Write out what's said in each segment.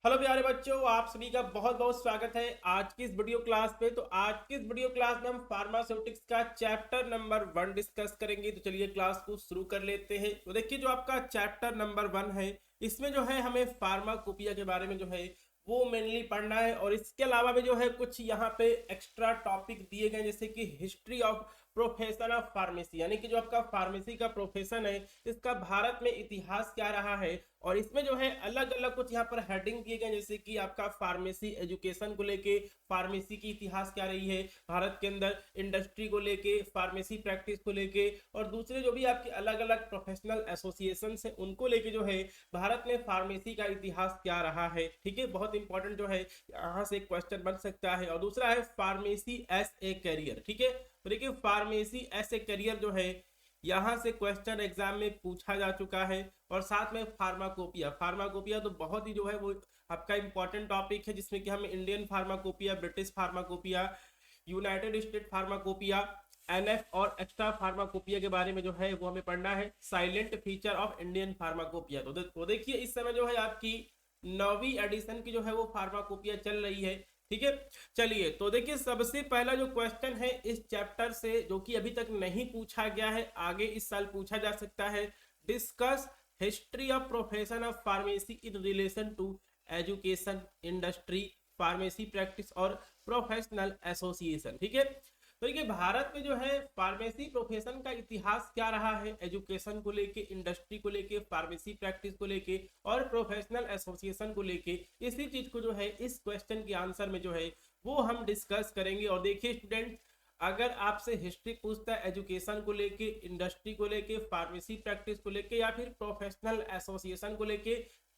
Hello प्यारे बच्चों, आप सभी का बहुत बहुत स्वागत है आज की इस वीडियो क्लास पे। तो आज की इस वीडियो क्लास में हम फार्मास्यूटिक्स का चैप्टर नंबर 1 डिस्कस करेंगे। तो चलिए क्लास को शुरू कर लेते हैं। तो देखिए, जो आपका चैप्टर नंबर 1 है, इसमें जो है हमें फार्माकोपिया के बारे में जो है वो मेनली पढ़ना है। और इसके अलावा भी जो है कुछ यहाँ पे एक्स्ट्रा टॉपिक दिए गए, जैसे कि history of profession of pharmacy, यानी कि जो आपका फार्मेसी का प्रोफेशन है इसका भारत में इतिहास क्या रहा है। और इसमें जो है अलग अलग कुछ यहाँ पर हेडिंग दिए गए, जैसे कि आपका फार्मेसी एजुकेशन को लेके फार्मेसी की इतिहास क्या रही है भारत के अंदर, इंडस्ट्री को लेके, फार्मेसी प्रैक्टिस को लेके, और दूसरे जो भी आपके अलग अलग प्रोफेशनल एसोसिएशन है उनको लेके जो है भारत में फार्मेसी का इतिहास क्या रहा है। ठीक है, बहुत इंपॉर्टेंट जो है यहाँ से क्वेश्चन बन सकता है। और दूसरा है फार्मेसी एज ए करियर। ठीक है, तो देखिए फार्मेसी एज ए करियर जो है यहाँ से क्वेश्चन एग्जाम में पूछा जा चुका है। और साथ में फार्माकोपिया, फार्माकोपिया तो बहुत ही जो है वो आपका इंपॉर्टेंट टॉपिक है, जिसमें कि हमें Indian pharmacopoeia, British pharmacopoeia, United state pharmacopoeia, NF और एक्स्ट्रा फार्माकोपिया के बारे में जो है वो हमें पढ़ना है। Salient feature of Indian pharmacopoeia, तो देखिए इस समय जो है आपकी 9वीं एडिशन की जो है वो फार्माकोपिया चल रही है। ठीक है, चलिए तो देखिए सबसे पहला जो क्वेश्चन है इस चैप्टर से, जो कि अभी तक नहीं पूछा गया है, आगे इस साल पूछा जा सकता है। Discuss history of profession of pharmacy in relation to education, industry, pharmacy practice और प्रोफेशनल एसोसिएशन। ठीक है, तो देखिए भारत में जो है फार्मेसी प्रोफेशन का इतिहास क्या रहा है, एजुकेशन को लेके, इंडस्ट्री को लेके, फार्मेसी प्रैक्टिस को लेके और प्रोफेशनल एसोसिएशन को लेके, इसी चीज को जो है इस क्वेश्चन के आंसर में जो है वो हम डिस्कस करेंगे। और देखिए स्टूडेंट, अगर आपसे हिस्ट्री पूछता है एजुकेशन को लेके, इंडस्ट्री को लेके, फार्मेसी प्रैक्टिस को लेके या फिर प्रोफेशनल एसोसिएशन को लेके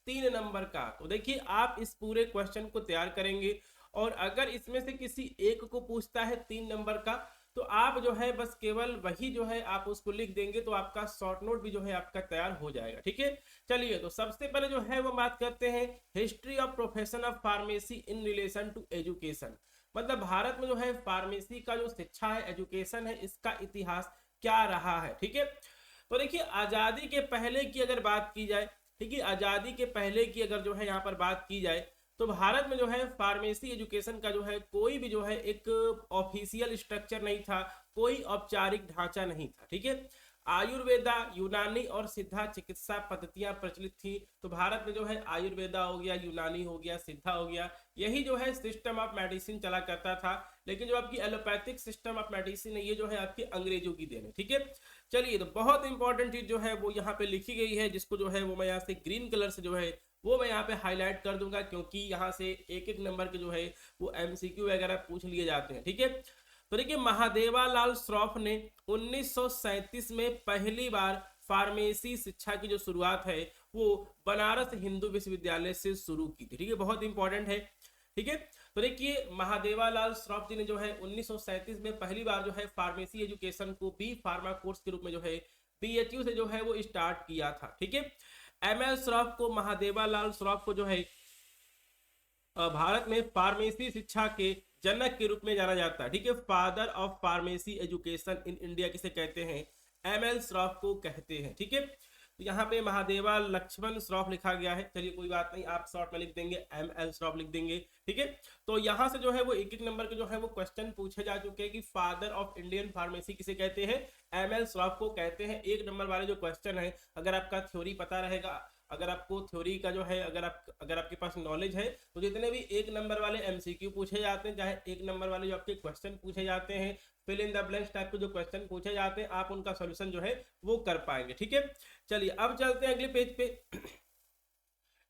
3 नंबर का, तो देखिए आप इस पूरे क्वेश्चन को तैयार करेंगे। और अगर इसमें से किसी एक को पूछता है 3 नंबर का, तो आप जो है बस केवल वही जो है आप उसको लिख देंगे, तो आपका शॉर्ट नोट भी जो है आपका तैयार हो जाएगा। ठीक है, चलिए तो सबसे पहले जो है वो बात करते हैं history of profession of pharmacy in relation to education. मतलब भारत में जो है फार्मेसी का जो शिक्षा है, एजुकेशन है, इसका इतिहास क्या रहा है। ठीक है, तो देखिए आजादी के पहले की अगर बात की जाए, ठीक है, आजादी के पहले की अगर जो है यहाँ पर बात की जाए, तो भारत में जो है फार्मेसी एजुकेशन का जो है कोई भी जो है एक ऑफिशियल स्ट्रक्चर नहीं था, कोई औपचारिक ढांचा नहीं था। ठीक है, आयुर्वेदा, यूनानी और सिद्धा चिकित्सा पद्धतियां प्रचलित थी। तो भारत में जो है आयुर्वेदा हो गया, यूनानी हो गया, सिद्धा हो गया, यही जो है सिस्टम ऑफ मेडिसिन चला करता था। लेकिन जो आपकी एलोपैथिक सिस्टम ऑफ मेडिसिन है ये जो है आपकी अंग्रेजों की देन है। ठीक है, चलिए तो बहुत इंपॉर्टेंट चीज जो है वो यहाँ पे लिखी गई है, जिसको जो है वो मैं यहाँ से ग्रीन कलर से जो है वो मैं यहाँ पे हाईलाइट कर दूंगा, क्योंकि यहाँ से एक एक नंबर के जो है वो एमसीक्यू वगैरह पूछ लिए जाते हैं। ठीक है, तो देखिए महादेवालाल श्रॉफ ने 1937 में पहली बार फार्मेसी शिक्षा की जो शुरुआत है वो बनारस हिंदू विश्वविद्यालय से शुरू की थी। ठीक है, बहुत इंपॉर्टेंट है। ठीक है, तो देखिए महादेवालाल श्रॉफ जी ने जो है 1937 में पहली बार जो है फार्मेसी एजुकेशन को बी फार्मा कोर्स के रूप में जो है बीएचयू से जो है वो स्टार्ट किया था। ठीक है, एमएल श्रॉफ को, महादेवालाल श्रॉफ को जो है भारत में फार्मेसी शिक्षा के जनक के रूप में जाना जाता है। ठीक है, father of pharmacy education in India किसे कहते हैं, एमएल श्रॉफ को कहते हैं। ठीक है, तो यहाँ पे महादेवा लक्ष्मण श्रॉफ लिखा गया है, चलिए कोई बात नहीं, आप शॉर्ट में लिख देंगे एमएल श्रॉफ लिख देंगे। ठीक है, तो यहाँ से जो है वो एक एक नंबर के जो है वो क्वेश्चन पूछे जा चुके हैं कि फादर ऑफ इंडियन फार्मेसी किसे कहते हैं, एमएल श्रॉफ को कहते हैं। 1 नंबर वाले जो क्वेश्चन है, अगर आपका थ्योरी पता रहेगा, अगर आपको थ्योरी का जो है अगर आपके पास नॉलेज है, तो जितने भी 1 नंबर वाले एमसीक्यू पूछे जाते हैं, चाहे 1 नंबर वाले जो आपके क्वेश्चन पूछे जाते हैं, fill in the blanks type के जो क्वेश्चन पूछे जाते हैं, आप उनका सॉल्यूशन जो है वो कर पाएंगे। ठीक है, चलिए अब चलते हैं अगले पेज पे।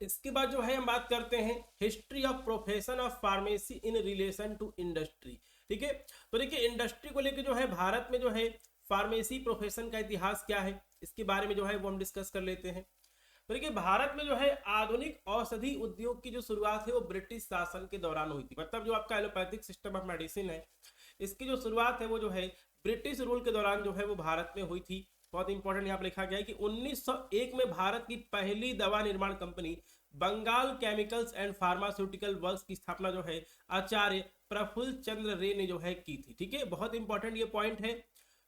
इसके बाद जो है हम बात करते हैं history of profession of pharmacy in relation to industry. ठीक है, तो देखिए इंडस्ट्री को लेकर जो है भारत में जो है फार्मेसी प्रोफेशन का इतिहास क्या है, इसके बारे में जो है वो हम डिस्कस कर लेते हैं। तो देखिए भारत में जो है आधुनिक औषधि उद्योग की जो शुरुआत है वो ब्रिटिश शासन के दौरान हुई थी। मतलब जो आपका एलोपैथिक सिस्टम ऑफ मेडिसिन है, इसकी जो शुरुआत है वो जो है ब्रिटिश रूल के दौरान जो है वो भारत में हुई थी। बहुत इंपॉर्टेंट यहाँ पर लिखा गया है कि 1901 में भारत की पहली दवा निर्माण company Bengal chemicals and pharmaceutical works की स्थापना जो है आचार्य प्रफुल्ल चंद्र रे ने जो है की थी। ठीक है, बहुत इंपॉर्टेंट ये पॉइंट है।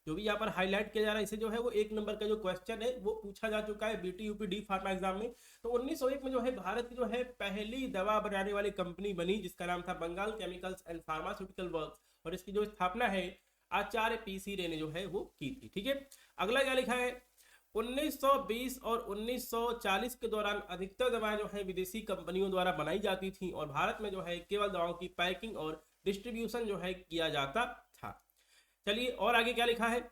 जो भी यहाँ पर हाईलाइट किया जा रहा है इसे जो है वो 1 नंबर का जो क्वेश्चन है वो पूछा जा चुका है BT UP D pharma exam में। तो 1901 में जो है भारत की जो है पहली दवा बनाने वाली कंपनी बनी जिसका नाम था Bengal chemicals and pharmaceutical works, और इसकी जो स्थापना है आचार्य पीसी रे ने जो है वो की थी। ठीक है, अगला क्या लिखा है, 1920 और 1940 के दौरान अधिकतर दवाएं जो है विदेशी कंपनियों द्वारा बनाई जाती थी और भारत में जो है केवल दवाओं की पैकिंग और डिस्ट्रीब्यूशन जो है किया जाता था। चलिए और आगे क्या लिखा है,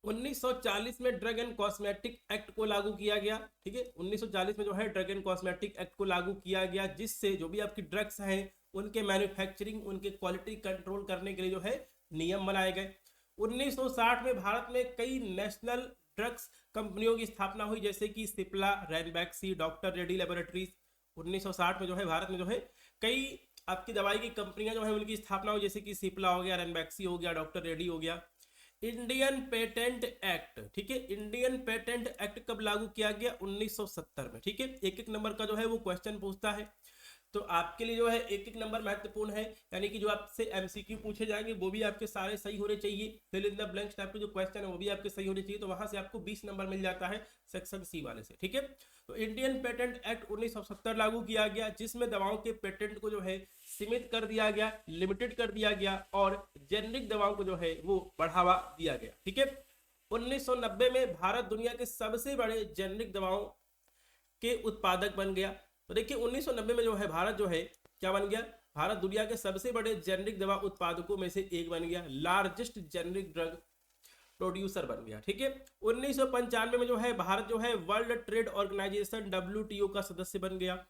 1940 में ड्रग एंड कॉस्मेटिक एक्ट को लागू किया गया। ठीक है, 1940 में जो है ड्रग एंड कॉस्मेटिक एक्ट को लागू किया गया, जिससे जो भी आपकी ड्रग्स हैं उनके मैन्युफैक्चरिंग, उनके क्वालिटी कंट्रोल करने के लिए जो है नियम बनाए गए। 1960 में भारत में कई नेशनल ड्रग्स कंपनियों की स्थापना हुई, जैसे कि सिप्ला, रैनबैक्सी, डॉक्टर रेड्डी लेबोरेटरीज। 1960 में जो है भारत में जो है कई आपकी दवाई की कंपनियां जो है उनकी स्थापना हुई, जैसे कि सिप्ला हो गया, रैनबैक्सी हो गया, डॉक्टर रेड्डी हो गया। इंडियन पेटेंट एक्ट, ठीक है, इंडियन पेटेंट एक्ट कब लागू किया गया, 1970 में। ठीक है, एक एक नंबर का जो है वो क्वेश्चन पूछता है, तो आपके लिए जो है एक एक नंबर महत्वपूर्ण है, यानी कि जो आपसे एमसीक्यू पूछे जाएंगे वो भी आपके सारे सही होने चाहिए। Fill in the blanks type के जो क्वेश्चन है वो भी आपके सही होने चाहिए, तो वहां से आपको 20 नंबर मिल जाता है सेक्शन सी वाले से। ठीक है, तो इंडियन पेटेंट एक्ट 1970 लागू किया गया, जिसमें दवाओं के पेटेंट को जो है सीमित कर दिया गया, लिमिटेड कर दिया गया, और जेनरिक दवाओं को जो है वो बढ़ावा दिया गया। ठीक है, 1990 में भारत दुनिया के सबसे बड़े जेनरिक दवाओं के उत्पादक बन गया। तो देखिए 1990 में जो है भारत जो है क्या बन गया, भारत दुनिया के सबसे बड़े जेनरिक दवा उत्पादकों में से एक बन गया, लार्जेस्ट जेनरिक ड्रग प्रोड्यूसर बन गया। ठीक है, 1995 में जो है भारत जो है वर्ल्ड ट्रेड ऑर्गेनाइजेशन WTO का सदस्य बन गया,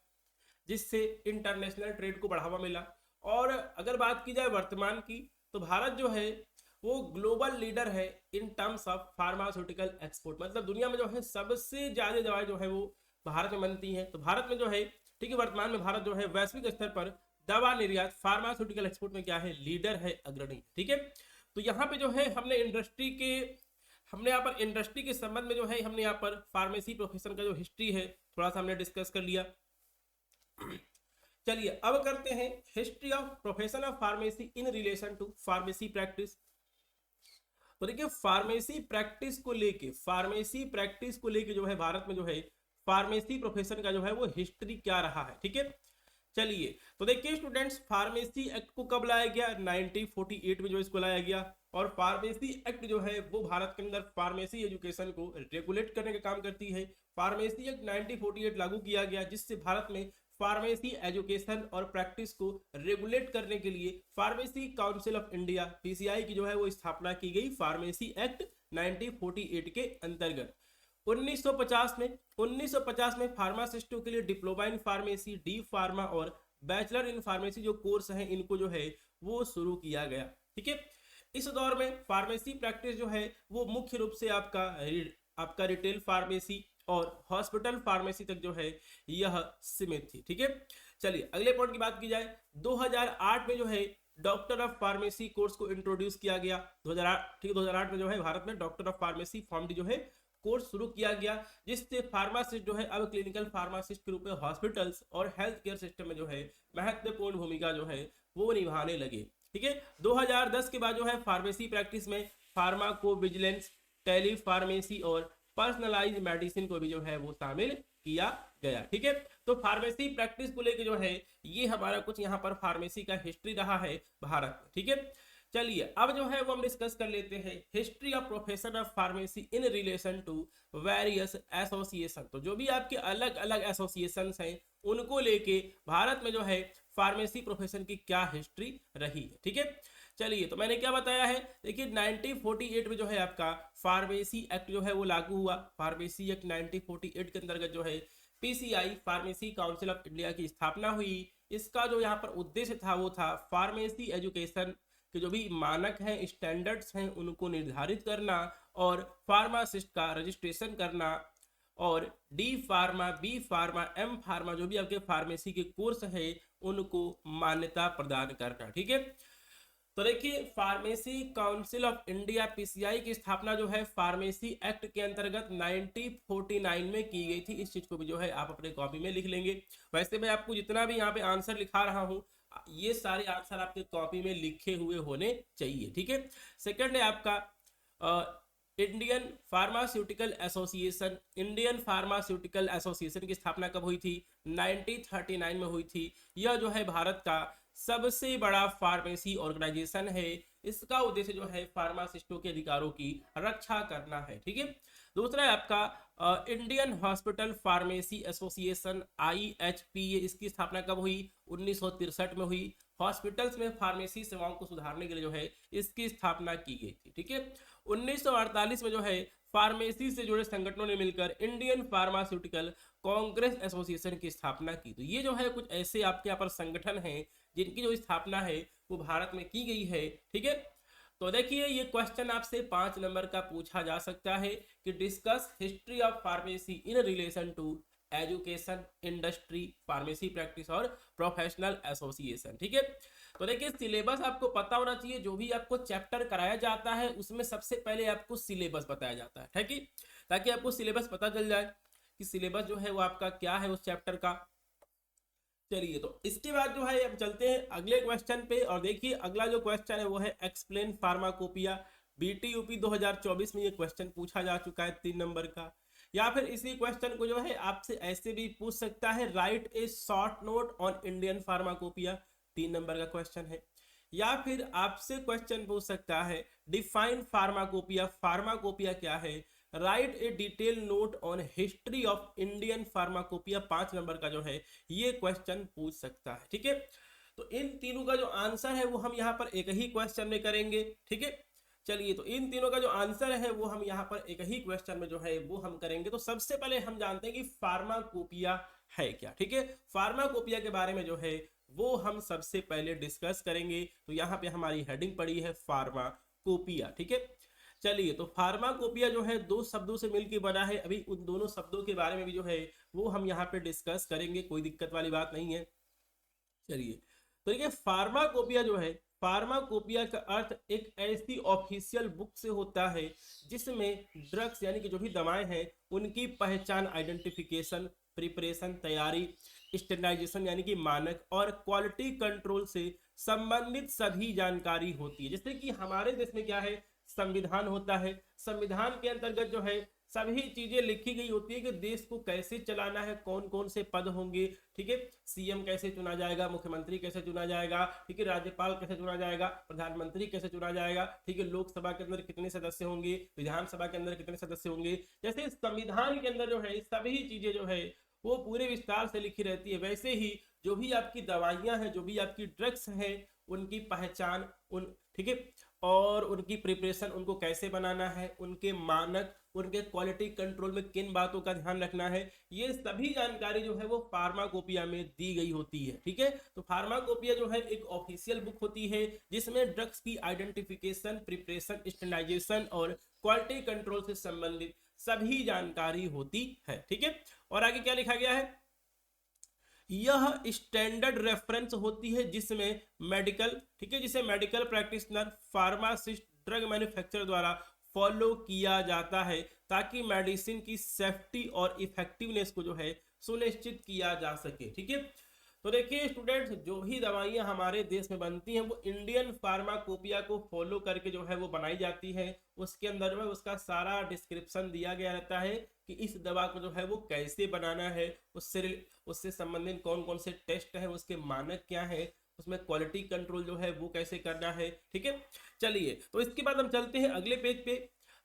जिससे इंटरनेशनल ट्रेड को बढ़ावा मिला। और अगर बात की जाए वर्तमान की, तो भारत जो है वो ग्लोबल लीडर है in terms of pharmaceutical export, मतलब दुनिया में जो है सबसे ज्यादा दवाएं जो है वो भारत में बनती हैं। तो भारत में जो है, ठीक है, वर्तमान में भारत जो है वैश्विक स्तर पर दवा निर्यात फार्मास्यूटिकल एक्सपोर्ट में क्या है, लीडर है, अग्रणी। ठीक है, तो यहाँ पे जो है हमने यहाँ पर इंडस्ट्री के संबंध में जो है हमने यहाँ पर फार्मेसी प्रोफेशन का जो हिस्ट्री है थोड़ा सा हमने डिस्कस कर लिया। चलिए अब करते हैं history of profession of pharmacy in relation to pharmacy practice. तो देखिए फार्मेसी प्रैक्टिस को लेके जो है भारत में जो है फार्मेसी प्रोफेशन का जो है वो हिस्ट्री क्या रहा है। ठीक है, चलिए तो देखिए स्टूडेंट्स, फार्मेसी एक्ट को कब लाया गया, 1948 में जो इसको लाया गया, और फार्मेसी एक्ट जो है वो भारत के अंदर फार्मेसी एजुकेशन को रेगुलेट करने का काम करती है। फार्मेसी एक्ट 1948 लागू किया गया, जिससे भारत में फार्मेसी एजुकेशन और प्रैक्टिस को रेगुलेट करने के लिए pharmacy council of India PCI की जो है वो स्थापना की गई, फार्मेसी एक्ट 1948 के अंतर्गत। 1950 में फार्मासिस्टों के लिए diploma in pharmacy, D pharma और बैचलर इन फार्मेसी जो कोर्स हैं इनको जो है वो शुरू किया गया। ठीक है, इस दौर में फार्मेसी प्रैक्टिस जो है वो मुख्य रूप से आपका रिटेल फार्मेसी और हॉस्पिटल फार्मेसी तक जो है यह सीमित थी। ठीक है, चलिए अगले पॉइंट की बात की जाए, 2008 में जो है डॉक्टर ऑफ फार्मेसी कोर्स को इंट्रोड्यूस किया गया। 2008, ठीक है, 2008 में जो है भारत में डॉक्टर ऑफ फार्मेसी फॉर्मडी जो है कोर्स शुरू किया गया, जिससे फार्मासिस्ट जो है अब क्लिनिकल फार्मासिस्ट के रूप में हॉस्पिटल्स और हेल्थ केयर सिस्टम में जो है महत्वपूर्ण भूमिका जो है वो निभाने लगे। ठीक है, 2010 के बाद जो है फार्मेसी प्रैक्टिस में फार्माकोविजिलेंस, टेली फार्मेसी और पर्सनलाइज्ड मेडिसिन को भी जो है वो शामिल किया गया। ठीक है, तो फार्मेसी प्रैक्टिस को लेकर जो है ये हमारा कुछ यहाँ पर फार्मेसी का हिस्ट्री रहा है भारत में। ठीक है, चलिए अब जो है वो हम डिस्कस कर लेते हैं history of profession of pharmacy in relation to various association. तो जो भी आपके अलग अलग एसोसिएशंस हैं उनको लेके भारत में जो है फार्मेसी प्रोफेशन की क्या हिस्ट्री रही है। ठीक है, चलिए तो मैंने क्या बताया है, देखिए 1948 में जो है आपका फार्मेसी एक्ट जो है वो लागू हुआ। फार्मेसी एक्ट 1948 के अंतर्गत जो है PCI pharmacy council of India की स्थापना हुई। इसका जो यहाँ पर उद्देश्य था वो था फार्मेसी एजुकेशन के जो भी मानक हैं, स्टैंडर्ड्स हैं, उनको निर्धारित करना और फार्मासिस्ट का रजिस्ट्रेशन करना, और D pharma, B pharma, M pharma जो भी आपके फार्मेसी के कोर्स है उनको मान्यता प्रदान करना। ठीक है, तो देखिए pharmacy council of India PCI की स्थापना जो है फार्मेसी एक्ट के अंतर्गत 1949 में की गई थी। इस चीज को भी जो है आप अपने कॉपी में लिख लेंगे। वैसे मैं आपको जितना भी यहाँ पे आंसर लिखा रहा हूँ ये सारे आंसर आपके कॉपी में लिखे हुए होने चाहिए, ठीक है। सेकंड है आपका Indian pharmaceutical association. Indian pharmaceutical association की स्थापना कब हुई थी? 1939 में हुई थी। यह जो है भारत का सबसे बड़ा फार्मेसी ऑर्गेनाइजेशन है। इसका उद्देश्य जो है फार्मासिस्टों के अधिकारों की रक्षा करना है, ठीक है। दूसरा है आपका Indian hospital pharmacy association, IHPA। इसकी स्थापना कब हुई? 1963 में हुई। हॉस्पिटल्स में फार्मेसी सेवाओं को सुधारने के लिए जो है इसकी स्थापना की गई थी, ठीक है। 1948 में जो है फार्मेसी से जुड़े संगठनों ने मिलकर इंडियन फार्मास्यूटिकल कांग्रेस एसोसिएशन की स्थापना की। तो ये जो है कुछ ऐसे आपके यहाँ पर संगठन हैं जिनकी जो स्थापना है वो भारत में की गई है, ठीक है। तो देखिए ये क्वेश्चन आपसे 5 नंबर का पूछा जा सकता है कि discuss history of pharmacy in relation to education, industry, pharmacy practice और प्रोफेशनल एसोसिएशन, ठीक है। तो देखिए सिलेबस आपको पता होना चाहिए। जो भी आपको चैप्टर कराया जाता है उसमें सबसे पहले आपको सिलेबस बताया जाता है, ठीक है, ताकि आपको सिलेबस पता चल जाए कि सिलेबस जो है वो आपका क्या है उस चैप्टर का। चलिए तो इसके बाद जो है हम चलते हैं अगले क्वेश्चन पे। और देखिए अगला जो क्वेश्चन है वो है एक्सप्लेन फार्माकोपिया। BTUP 2024 में ये क्वेश्चन पूछा जा चुका है 3 नंबर का। या फिर इसी क्वेश्चन को जो है आपसे ऐसे भी पूछ सकता है, right A short note on Indian pharmacopoeia. 3 number का क्वेश्चन है। या फिर आपसे क्वेश्चन पूछ सकता है डिफाइन फार्माकोपिया। फार्माकोपिया क्या है? Right A detail note on history of Indian pharmacopoeia. 5 number का जो है ये क्वेश्चन पूछ सकता है, ठीक है। तो इन तीनों का जो आंसर है वो हम यहाँ पर एक ही क्वेश्चन में करेंगे, ठीक है। चलिए तो इन तीनों का जो आंसर है वो हम यहाँ पर एक ही क्वेश्चन में जो है वो हम करेंगे। तो सबसे पहले हम जानते हैं कि फार्माकोपिया है क्या, ठीक है। फार्माकोपिया के बारे में जो है वो हम सबसे पहले डिस्कस करेंगे। तो यहाँ पे हमारी हेडिंग पड़ी है फार्माकोपिया, ठीक है। चलिए तो फार्माकोपिया जो है 2 शब्दों से मिलकर बना है। अभी उन दोनों शब्दों के बारे में भी जो है वो हम यहाँ पे डिस्कस करेंगे, कोई दिक्कत वाली बात नहीं है। चलिए तो देखिए फार्माकोपिया जो है, फार्माकोपिया का अर्थ एक ऐसी ऑफिशियल बुक से होता है जिसमें ड्रग्स यानी कि जो भी दवाएं हैं उनकी पहचान, आइडेंटिफिकेशन, प्रिपरेशन, तैयारी, स्टैंडर्डाइजेशन यानी कि मानक और क्वालिटी कंट्रोल से संबंधित सभी जानकारी होती है। जैसे कि हमारे देश में क्या है, संविधान होता है। संविधान के अंतर्गत जो है सभी चीजें लिखी गई होती है कि देश को कैसे चलाना है, कौन कौन से पद होंगे, ठीक है। CM कैसे चुना जाएगा, मुख्यमंत्री कैसे चुना जाएगा, ठीक है, राज्यपाल कैसे चुना जाएगा, प्रधानमंत्री कैसे चुना जाएगा, ठीक है, लोकसभा के अंदर कितने सदस्य होंगे, विधानसभा के अंदर कितने सदस्य होंगे। जैसे संविधान के अंदर जो है सभी चीजें जो है वो पूरे विस्तार से लिखी रहती है, वैसे ही जो भी आपकी दवाइयां हैं, जो भी आपकी ड्रग्स हैं, उनकी पहचान, उन ठीक है, और उनकी प्रिपरेशन, उनको कैसे बनाना है, उनके मानक, उनके क्वालिटी कंट्रोल में किन बातों का ध्यान रखना है, ये सभी जानकारी जो है वो फार्माकोपिया में दी गई होती है, ठीक है। तो फार्माकोपिया जो है एक ऑफिशियल बुक होती है जिसमें ड्रग्स की आइडेंटिफिकेशन, प्रिपरेशन, स्टैंडर्डाइजेशन और क्वालिटी कंट्रोल से संबंधित सभी जानकारी होती है, ठीक है। और आगे क्या लिखा गया है, यह स्टैंडर्ड रेफरेंस होती है जिसमें मेडिकल, ठीक है, जिसे medical practitioner, pharmacist, drug manufacturer द्वारा फॉलो किया जाता है ताकि मेडिसिन की सेफ्टी और इफेक्टिवनेस को जो है सुनिश्चित किया जा सके, ठीक है। तो देखिए स्टूडेंट्स, जो भी दवाइयां हमारे देश में बनती हैं वो इंडियन फार्माकोपिया को फॉलो करके जो है वो बनाई जाती है। उसके अंदर में उसका सारा डिस्क्रिप्शन दिया गया रहता है कि इस दवा को जो है वो कैसे बनाना है, उससे संबंधित कौन कौन से टेस्ट है, उसके मानक क्या है, उसमें क्वालिटी कंट्रोल जो है वो कैसे करना है, ठीक है। चलिए तो इसके बाद हम चलते हैं अगले पेज पे।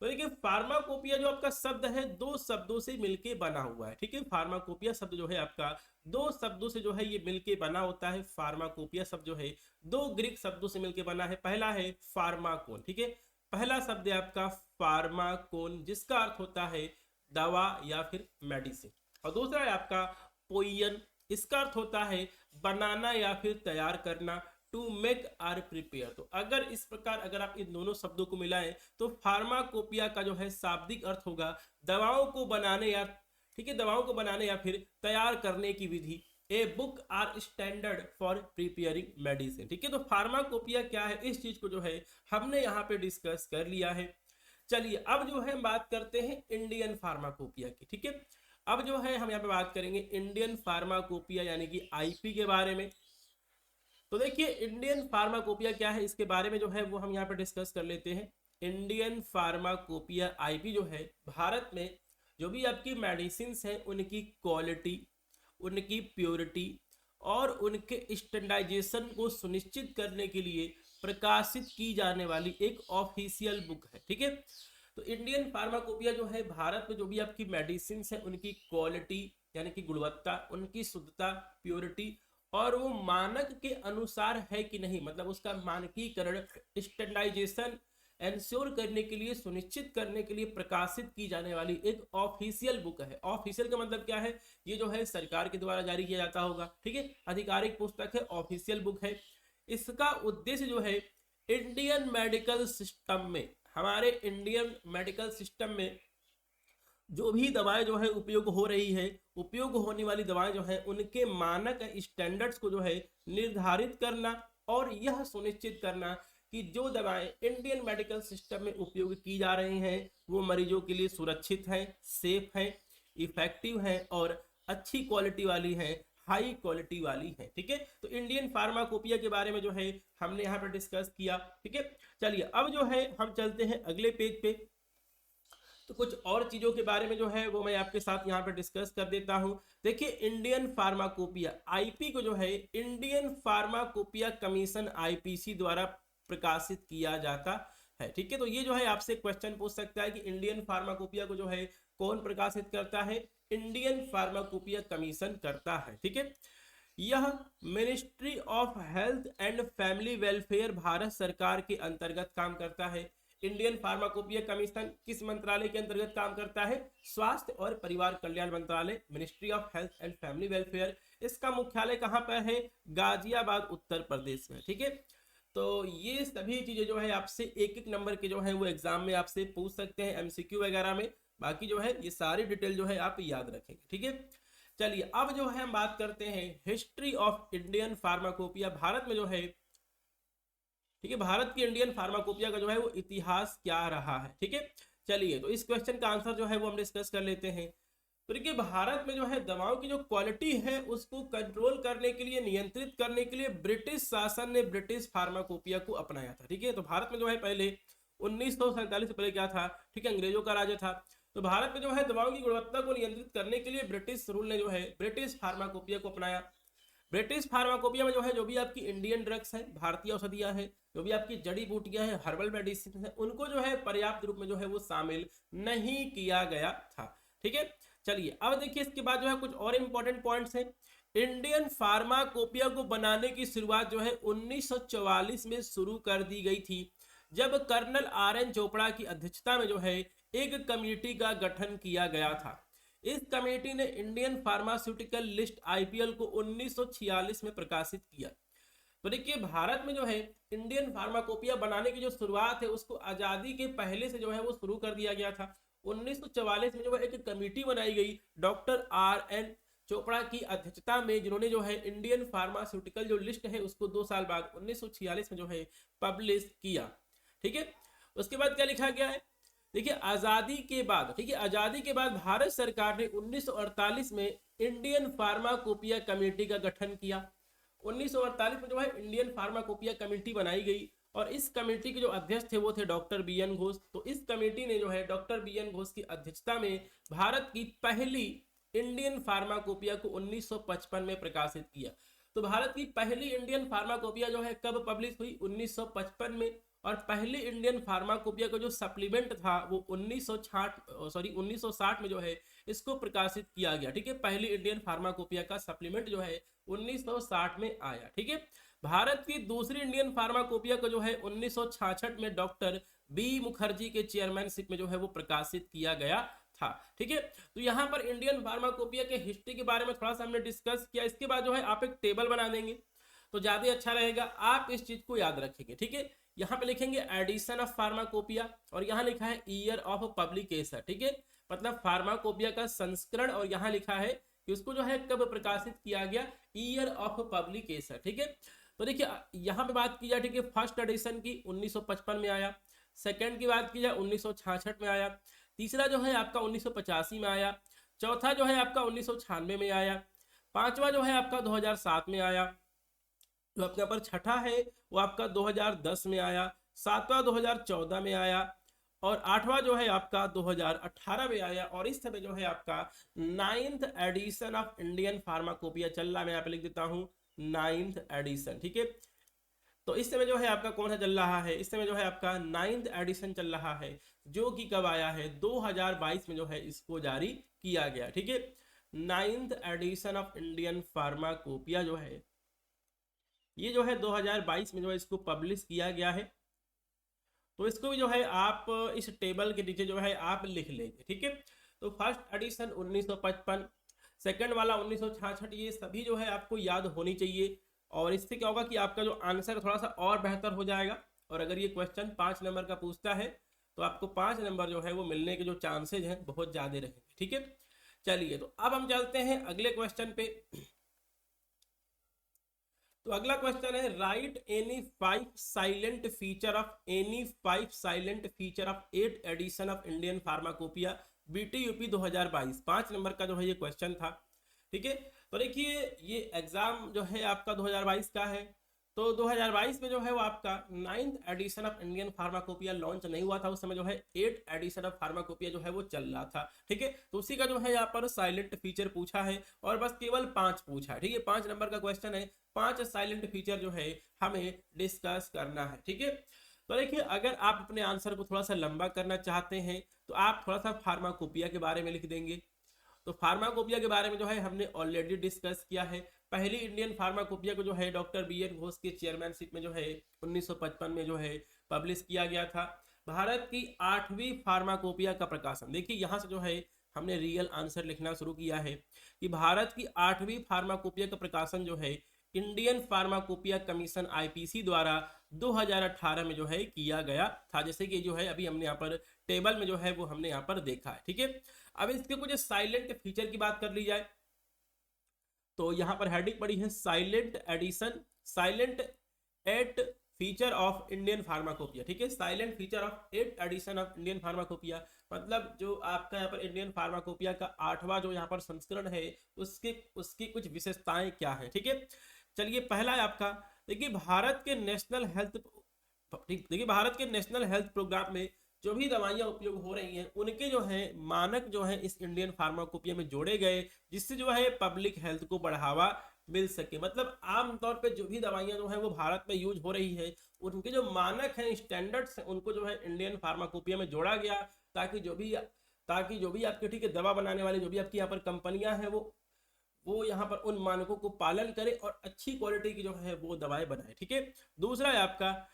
तो देखिए फार्माकोपिया जो आपका शब्द है 2 शब्दों से मिलके बना हुआ है, ठीक है। फार्माकोपिया शब्द जो है आपका 2 शब्दों से जो है ये मिलके बना होता है। फार्माकोपिया शब्द जो है 2 ग्रीक शब्दों से मिलके बना है। पहला है फार्माकोन, ठीक है, पहला शब्द है आपका फार्माकोन जिसका अर्थ होता है दवा या फिर मेडिसिन। और दूसरा है आपका पोयन, इसका अर्थ होता है बनाना या फिर तैयार करना, टू मेक आर प्रिपेयर। तो अगर इस प्रकार अगर आप इन दोनों शब्दों को मिलाएं तो फार्माकोपिया का जो है शाब्दिक अर्थ होगा दवाओं को बनाने या, ठीक है, दवाओं को बनाने या फिर तैयार करने की विधि। A book are standard for preparing medicine, ठीक है। तो फार्माकोपिया क्या है इस चीज को जो है हमने यहाँ पे डिस्कस कर लिया है। चलिए अब जो है हम बात करते हैं इंडियन फार्माकोपिया की, ठीक है। अब जो है हम यहाँ पे बात करेंगे इंडियन फार्माकोपिया यानी कि IP के बारे में। तो देखिए इंडियन फार्माकोपिया क्या है, इसके बारे में जो है वो हम यहाँ पे डिस्कस कर लेते हैं। इंडियन फार्माकोपिया आईपी जो है, भारत में जो भी आपकी मेडिसिन हैं उनकी क्वालिटी, उनकी प्योरिटी और उनके स्टैंडर्डाइजेशन को सुनिश्चित करने के लिए प्रकाशित की जाने वाली एक ऑफिशियल बुक है। ठीक है, तो इंडियन फार्माकोपिया जो है, भारत में जो भी आपकी मेडिसिन है उनकी क्वालिटी यानी कि गुणवत्ता, उनकी शुद्धता, प्योरिटी और वो मानक के अनुसार है कि नहीं, मतलब उसका मानकीकरण, स्टैंडर्डाइजेशन एंश्योर करने के लिए, सुनिश्चित करने के लिए प्रकाशित की जाने वाली एक ऑफिशियल बुक है। ऑफिशियल का मतलब क्या है, ये जो है सरकार के द्वारा जारी किया जाता होगा। ठीक है, आधिकारिक पुस्तक है, ऑफिशियल बुक है। इसका उद्देश्य जो है, इंडियन मेडिकल सिस्टम में, हमारे इंडियन मेडिकल सिस्टम में जो भी दवाएं जो है उपयोग हो रही है, उपयोग होने वाली दवाएं जो है उनके मानक स्टैंडर्ड्स को जो है निर्धारित करना और यह सुनिश्चित करना कि जो दवाएं इंडियन मेडिकल सिस्टम में उपयोग की जा रही हैं वो मरीजों के लिए सुरक्षित हैं, सेफ हैं, इफेक्टिव हैं और अच्छी क्वालिटी वाली हैं, हाई क्वालिटी वाली है। ठीक है, तो इंडियन फार्माकोपिया के बारे में जो है हमने यहाँ पर डिस्कस किया। ठीक है, चलिए अब जो है हम चलते हैं अगले पेज पे। तो कुछ और चीजों के बारे में जो है वो मैं आपके साथ यहाँ पे डिस्कस कर देता हूँ। देखिए इंडियन फार्माकोपिया आईपी को जो है इंडियन फार्माकोपिया कमीशन आईपीसी द्वारा प्रकाशित किया जाता है। ठीक है, तो ये जो है आपसे क्वेश्चन पूछ सकता है कि इंडियन फार्माकोपिया को जो है कौन प्रकाशित करता है, इंडियन फार्माकोपिया कमीशन करता है। ठीक है, यह ministry of health and family welfare Bharat सरकार के अंतर्गत काम करता है। इंडियन फार्माकोपिया कमीशन किस मंत्रालय के अंतर्गत काम करता है, स्वास्थ्य और परिवार कल्याण मंत्रालय, ministry of health and family welfare. इसका मुख्यालय कहां पर है, गाजियाबाद उत्तर प्रदेश में। ठीक है, तो ये सभी चीजें जो है आपसे एक एक नंबर के जो है वो एग्जाम में आपसे पूछ सकते हैं, एमसीक्यू वगैरह में। बाकी जो है ये सारी डिटेल जो है आप याद रखेंगे। ठीक है, चलिए अब जो है हम बात करते हैं history of Indian pharmacopoeia, Bharat में जो है, ठीक है, भारत की इंडियन फार्माकोपिया का जो है वो इतिहास क्या रहा है। ठीक है, चलिए तो इस क्वेश्चन का आंसर जो है वो हम डिस्कस कर लेते हैं। तो देखिए भारत में जो है दवाओं की जो क्वालिटी है उसको कंट्रोल करने के लिए, नियंत्रित करने के लिए ब्रिटिश शासन ने ब्रिटिश फार्माकोपिया को अपनाया था। ठीक है, तो भारत में जो है पहले 1947 से पहले क्या था, ठीक है, अंग्रेजों का राज था। तो भारत में जो है दवाओं की गुणवत्ता को नियंत्रित करने के लिए ब्रिटिश रूल ने जो है ब्रिटिश फार्माकोपिया को अपनाया। ब्रिटिश फार्माकोपिया में जो है जो भी आपकी इंडियन ड्रग्स हैं, भारतीय औषधियां हैं, जो भी आपकी जड़ी बूटियां हैं, हर्बल मेडिसिन है, उनको जो है पर्याप्त रूप में जो है वो शामिल नहीं किया गया था। ठीक है, चलिए अब देखिए इसके बाद जो है कुछ और इंपॉर्टेंट पॉइंट्स हैं। इंडियन फार्माकोपिया को बनाने की शुरुआत जो है 1944 में शुरू कर दी गई थी, जब कर्नल RN चोपड़ा की अध्यक्षता में जो है एक कमेटी का गठन किया गया था। इस कमेटी ने इंडियन फार्मास्यूटिकल लिस्ट IPL को 1946 में प्रकाशित किया। तो देखिए भारत में जो है इंडियन फार्माकोपिया बनाने की जो शुरुआत है उसको आजादी के पहले से जो है वो शुरू कर दिया गया था। 1944 में जो है एक कमेटी बनाई गई डॉक्टर RN चोपड़ा की अध्यक्षता में, जिन्होंने जो है इंडियन फार्मास्यूटिकल जो लिस्ट है उसको 2 साल बाद 1946 में जो है पब्लिश किया। ठीक है, उसके बाद क्या लिखा गया है, देखिए आजादी के बाद, ठीक है, आजादी के बाद भारत सरकार ने 1948 में इंडियन फार्माकोपिया कमेटी का गठन किया। 1948 में जो है इंडियन फार्माकोपिया कमेटी बनाई गई और इस कमेटी के जो अध्यक्ष थे वो थे डॉक्टर BN घोष। तो इस कमेटी ने जो है डॉक्टर BN घोष की अध्यक्षता में भारत की पहली इंडियन फार्माकोपिया को 1955 में प्रकाशित किया। तो भारत की पहली इंडियन फार्माकोपिया जो है कब पब्लिश हुई, 1955 में। और पहले इंडियन फार्माकोपिया का जो सप्लीमेंट था वो 1960 में जो है इसको प्रकाशित किया गया। ठीक है, पहली इंडियन फार्माकोपिया का सप्लीमेंट जो है 1960 में आया। ठीक है, भारत की दूसरी इंडियन फार्माकोपिया को जो है 1966 में डॉक्टर B मुखर्जी के चेयरमैनशिप में जो है वो प्रकाशित किया गया था। ठीक है, तो यहाँ पर इंडियन फार्माकोपिया के हिस्ट्री के बारे में थोड़ा सा हमने डिस्कस किया। इसके बाद जो है आप एक टेबल बना देंगे तो ज्यादा अच्छा रहेगा, आप इस चीज को याद रखेंगे। ठीक है, यहाँ पे लिखेंगे एडिशन ऑफ फार्माकोपिया और यहाँ लिखा है ईयर ऑफ पब्लिकेशन। ठीक है, मतलब फार्माकोपिया का संस्करण, और यहाँ लिखा है कि उसको जो है कब प्रकाशित किया गया, ईयर ऑफ पब्लिकेशन। ठीक है, तो देखिए यहाँ पे बात की जाए, ठीक है, फर्स्ट एडिशन की 1955 में आया, सेकंड की बात की जाए 1966 में आया, तीसरा जो है आपका 1985 में आया, चौथा जो है आपका 1996 में आया, पांचवा जो है आपका 2007 में आया, जो आपके यहाँ पर छठा है वो आपका 2010 में आया, सातवां 2014 में आया, और आठवां जो है आपका 2018 में आया, और इस समय जो है आपका 9th edition of Indian pharmacopoeia चल रहा है। मैं यहाँ पे लिख देता हूँ 9th एडिशन, ठीक है। तो इस समय जो है आपका कौन सा चल रहा है, इस समय जो है आपका 9th एडिशन चल रहा है, जो कि कब आया है 2022 में जो है इसको जारी किया गया, ठीक है। 9th edition of Indian pharmacopoeia जो है ये जो है 2022 में जो है इसको पब्लिश किया गया है। तो इसको भी जो है आप इस टेबल के नीचे जो है आप लिख लेंगे, ठीक है। तो फर्स्ट एडिशन 1955, सेकंड वाला 1966, ये सभी जो है आपको याद होनी चाहिए। और इससे क्या होगा कि आपका जो आंसर थोड़ा सा और बेहतर हो जाएगा। और अगर ये क्वेश्चन 5 नंबर का पूछता है तो आपको 5 नंबर जो है वो मिलने के जो चांसेज हैं बहुत ज़्यादा रहेंगे, ठीक है। चलिए, तो अब हम चलते हैं अगले क्वेश्चन पे। तो अगला क्वेश्चन है, write any 5 salient feature of 8 edition of Indian pharmacopoeia BT UP 2022। 5 number का जो है ये क्वेश्चन था, ठीक है। तो देखिए ये एग्जाम जो है आपका 2022 का है। तो 2022 में जो है वो आपका 9th edition of Indian pharmacopoeia launch नहीं हुआ था, उस समय जो है 8 एडिशन ऑफ फार्माकोपिया जो है वो चल रहा था, ठीक है। तो उसी का जो है यहाँ पर साइलेंट फीचर पूछा है, और बस केवल 5 पूछा है, ठीक है। 5 नंबर का क्वेश्चन है, 5 साइलेंट फीचर जो है हमें डिस्कस करना है, ठीक है। तो देखिए, अगर आप अपने आंसर को थोड़ा सा लंबा करना चाहते हैं तो आप थोड़ा सा फार्माकोपिया के बारे में लिख देंगे। तो फार्माकोपिया के बारे में जो है हमने ऑलरेडी डिस्कस किया है। पहली इंडियन फार्माकोपिया को जो है डॉक्टर BN घोष के चेयरमैनशिप में जो है 1955 में जो है पब्लिश किया गया था। भारत की 8वीं फार्माकोपिया का प्रकाशन, देखिए यहाँ से जो है हमने रियल आंसर लिखना शुरू किया है कि भारत की 8वीं फार्माकोपिया का प्रकाशन जो है इंडियन फार्माकोपिया कमीशन IPC द्वारा 2018 में जो है किया गया था, जैसे कि जो है अभी हमने यहाँ पर टेबल में जो है वो हमने यहाँ पर देखा है, ठीक है। अब इसके कुछ साइलेंट फीचर की बात कर ली जाए तो यहाँ पर हेडिंग पड़ी है salient edition, salient 8 feature of Indian pharmacopoeia, ठीक है। Salient feature of 8 edition of Indian pharmacopoeia, मतलब जो आपका यहाँ पर इंडियन फार्माकोपिया का 8वां जो यहाँ पर संस्करण है उसकी कुछ विशेषताएं क्या है, ठीक है। चलिए, पहला है आपका, देखिए भारत के नेशनल हेल्थ प्रोग्राम में जो भी दवाइयां उपयोग हो रही हैं उनके जो है मानक जो है इस इंडियन फार्माकोपिया में जोड़े गए, जिससे जो है पब्लिक हेल्थ को बढ़ावा मिल सके। मतलब आमतौर पे जो भी दवाइयां जो है वो भारत में यूज हो रही है उनके जो मानक हैं, स्टैंडर्ड्स हैं, उनको जो है इंडियन फार्माकोपिया में जोड़ा गया, ताकि जो भी आपके, ठीक है, दवा बनाने वाली जो भी आपकी यहाँ पर कंपनियां हैं वो यहाँ पर उन मानकों को पालन करे और अच्छी क्वालिटी की जो है वो दवाएं बनाए, ठीक है। दूसरा है आपका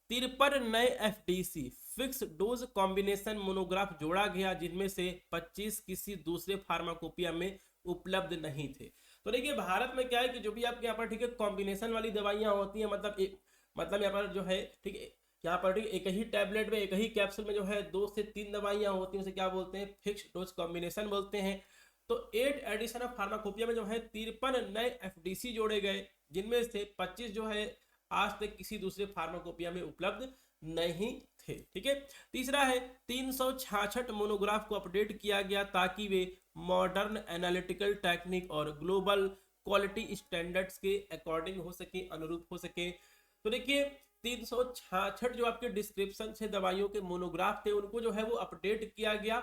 53 नए FDC fix dose combination monograph जोड़ा गया, जिनमें से 25 किसी दूसरे फार्माकोपिया में उपलब्ध नहीं थे। तो देखिए भारत में क्या है कि जो भी आपके यहाँ पर, ठीक है, कॉम्बिनेशन वाली दवाइयां होती हैं, मतलब यहाँ पर जो है, ठीक है, यहाँ पर ठीक एक ही टैबलेट में, एक ही कैप्सूल में जो है 2 से 3 दवाइयां होती हैं, उसे क्या बोलते हैं, फिक्स डोज कॉम्बिनेशन बोलते हैं। तो 8 एडिशन ऑफ फार्माकोपिया में जो है 53 नए FDC जोड़े गए, जिनमें से 25 जो है आज तक किसी दूसरे फार्माकोपिया में उपलब्ध नहीं थे, ठीक है। तीसरा है 366 मोनोग्राफ को अपडेट किया गया ताकि वे मॉडर्न एनालिटिकल टेक्निक और ग्लोबल क्वालिटी स्टैंडर्ड्स के अकॉर्डिंग हो सके, अनुरूप हो सके। तो देखिए 366 जो आपके डिस्क्रिप्शन से दवाइयों के मोनोग्राफ थे उनको जो है वो अपडेट किया गया,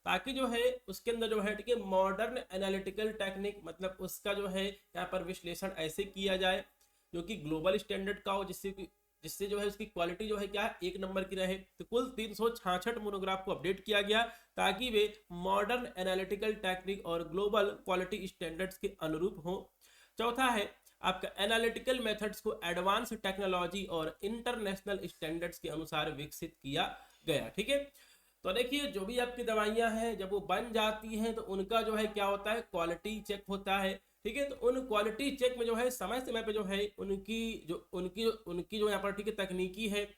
ताकि जो है उसके अंदर जो है, ठीक है, मॉडर्न एनालिटिकल टेक्निक, मतलब उसका जो है यहाँ पर विश्लेषण ऐसे किया जाए जो कि ग्लोबल स्टैंडर्ड का हो, जिससे जो है उसकी क्वालिटी जो है क्या है, 1 नंबर की रहे। तो कुल 366 मोनोग्राफ को अपडेट किया गया ताकि वे मॉडर्न एनालिटिकल टेक्निक और ग्लोबल क्वालिटी स्टैंडर्ड्स के अनुरूप हो। चौथा है आपका एनालिटिकल मेथड्स को एडवांस टेक्नोलॉजी और इंटरनेशनल स्टैंडर्ड्स के अनुसार विकसित किया गया, ठीक है। तो देखिए जो भी आपकी दवाइयां हैं जब वो बन जाती हैं तो उनका जो है क्या होता है, क्वालिटी चेक होता है, ठीक है। तो उन क्वालिटी चेक में जो है समय समय पे जो है उनकी जो यहाँ पर, ठीक है, तकनीकी है,